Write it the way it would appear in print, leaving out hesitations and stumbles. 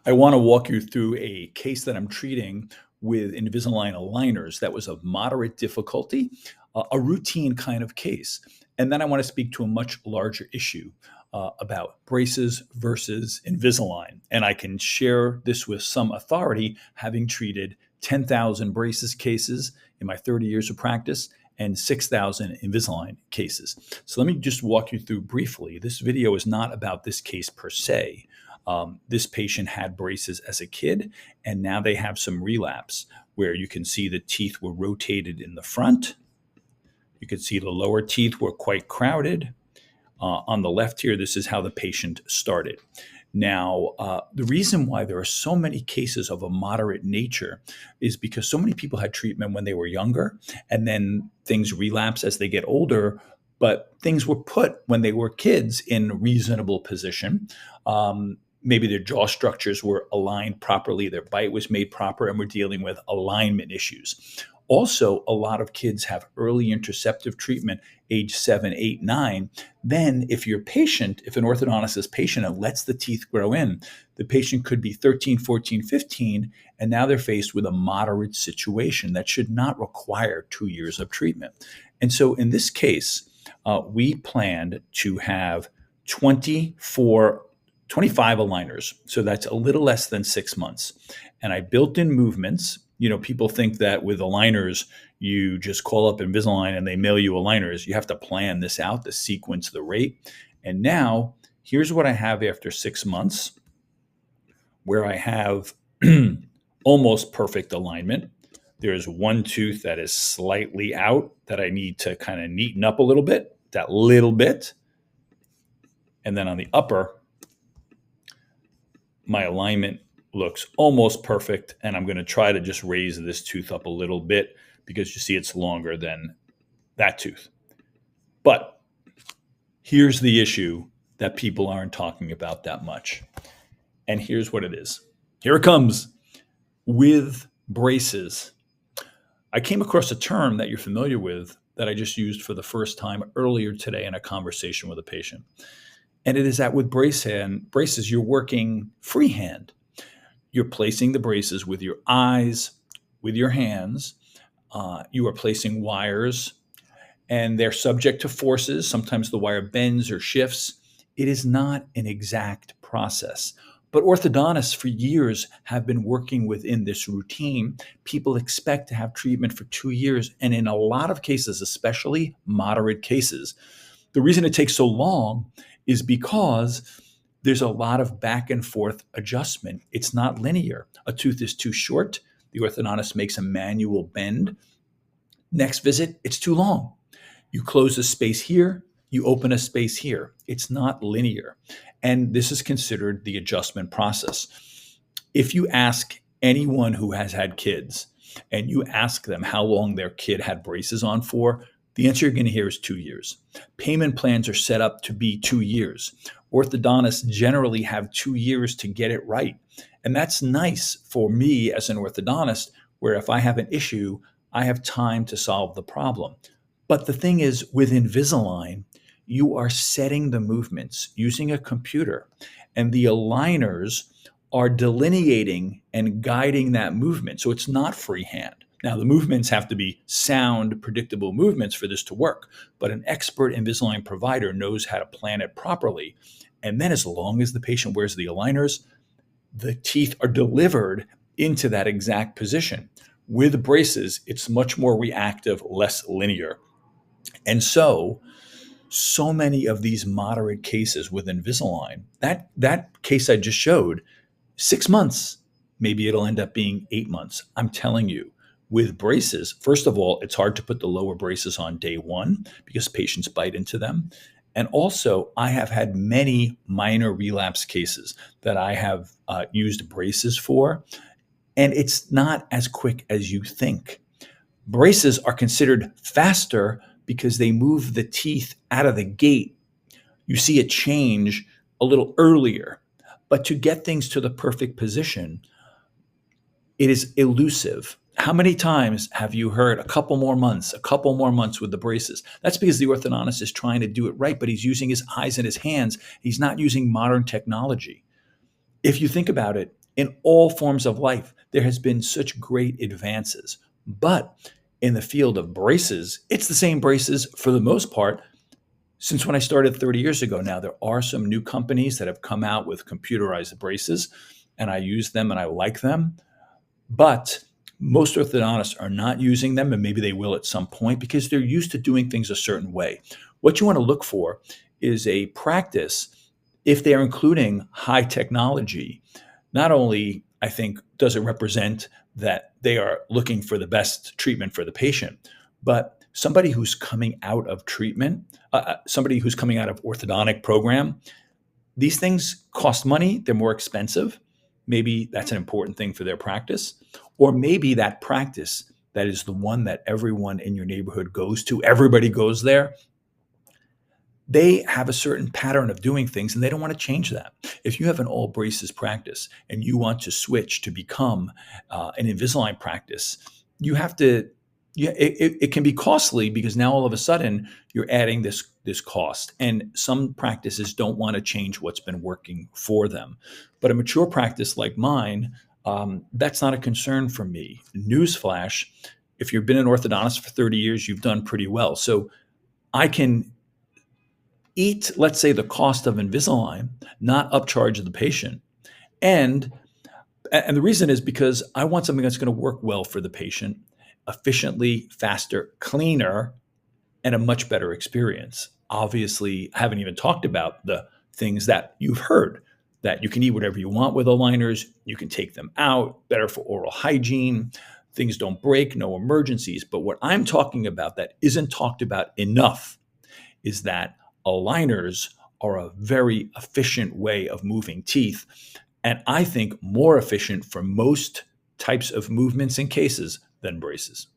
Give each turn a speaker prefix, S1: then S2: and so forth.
S1: I want to walk you through a case that I'm treating with Invisalign aligners that was of moderate difficulty, a routine kind of case. And then I want to speak to a much larger issue about braces versus Invisalign. And I can share this with some authority, having treated 10,000 braces cases in my 30 years of practice and 6,000 Invisalign cases. So let me just walk you through briefly. This video is not about this case per se. This patient had braces as a kid, and now they have some relapse where you can see the teeth were rotated in the front. You can see the lower teeth were quite crowded. On the left here, this is how the patient started. Now, the reason why there are so many cases of a moderate nature is because so many people had treatment when they were younger, and then things relapse as they get older, but things were put when they were kids in reasonable position. Maybe their jaw structures were aligned properly, their bite was made proper, and we're dealing with alignment issues. Also, a lot of kids have early interceptive treatment, age 7, 8, 9. Then if an orthodontist is patient and lets the teeth grow in, the patient could be 13, 14, 15, and now they're faced with a moderate situation that should not require 2 years of treatment. And so in this case, we planned to have 25 aligners. So that's a little less than 6 months. And I built in movements. People think that with aligners, you just call up Invisalign and they mail you aligners. You have to plan this out, the sequence, the rate. And now here's what I have after 6 months, where I have almost perfect alignment. There's one tooth that is slightly out that I need to kind of neaten up a little bit, that little bit. And then on the upper, my alignment looks almost perfect, and I'm going to try to just raise this tooth up a little bit because you see it's longer than that tooth. But here's the issue that people aren't talking about that much. And here's what it is. Here it comes. With braces, I came across a term that you're familiar with that I just used for the first time earlier today in a conversation with a patient. And it is that with braces, you're working freehand. You're placing the braces with your eyes, with your hands. You are placing wires, and they're subject to forces. Sometimes the wire bends or shifts. It is not an exact process. But orthodontists for years have been working within this routine. People expect to have treatment for 2 years. And in a lot of cases, especially moderate cases, the reason it takes so long is because there's a lot of back and forth adjustment. It's not linear. A tooth is too short. The orthodontist makes a manual bend. Next visit, it's too long. You close a space here, you open a space here. It's not linear. And this is considered the adjustment process. If you ask anyone who has had kids and you ask them how long their kid had braces on for, the answer you're going to hear is 2 years. Payment plans are set up to be 2 years. Orthodontists generally have 2 years to get it right. And that's nice for me as an orthodontist, where if I have an issue, I have time to solve the problem. But the thing is, with Invisalign, you are setting the movements using a computer, and the aligners are delineating and guiding that movement. So it's not freehand. Now, the movements have to be sound, predictable movements for this to work, but an expert Invisalign provider knows how to plan it properly. And then as long as the patient wears the aligners, the teeth are delivered into that exact position. With braces, it's much more reactive, less linear. And so many of these moderate cases with Invisalign, that case I just showed, 6 months, maybe it'll end up being 8 months. I'm telling you. With braces, first of all, it's hard to put the lower braces on day one because patients bite into them. And also, I have had many minor relapse cases that I have used braces for, and it's not as quick as you think. Braces are considered faster because they move the teeth out of the gate. You see a change a little earlier. But to get things to the perfect position, it is elusive. How many times have you heard a couple more months with the braces? That's because the orthodontist is trying to do it right, but he's using his eyes and his hands. He's not using modern technology. If you think about it, in all forms of life, there has been such great advances. But in the field of braces, it's the same braces for the most part since when I started 30 years ago. Now, there are some new companies that have come out with computerized braces, and I use them and I like them. But most orthodontists are not using them, and maybe they will at some point because they're used to doing things a certain way. What you want to look for is a practice, if they are including high technology. Not only, I think, does it represent that they are looking for the best treatment for the patient, but somebody who's coming out of treatment, somebody who's coming out of orthodontic program, these things cost money, they're more expensive. Maybe that's an important thing for their practice. Or maybe that practice that is the one that everyone in your neighborhood goes to, everybody goes there, they have a certain pattern of doing things and they don't want to change that. If you have an all braces practice and you want to switch to become an Invisalign practice, you have to, yeah, it can be costly because now all of a sudden you're adding this cost. And some practices don't want to change what's been working for them. But a mature practice like mine, that's not a concern for me. Newsflash, if you've been an orthodontist for 30 years, you've done pretty well. So I can eat, let's say, the cost of Invisalign, not upcharge the patient. And the reason is because I want something that's going to work well for the patient, efficiently, faster, cleaner, and a much better experience. Obviously, I haven't even talked about the things that you've heard, that you can eat whatever you want with aligners, you can take them out, better for oral hygiene, things don't break, no emergencies. But what I'm talking about that isn't talked about enough is that aligners are a very efficient way of moving teeth, and I think more efficient for most types of movements and cases than braces.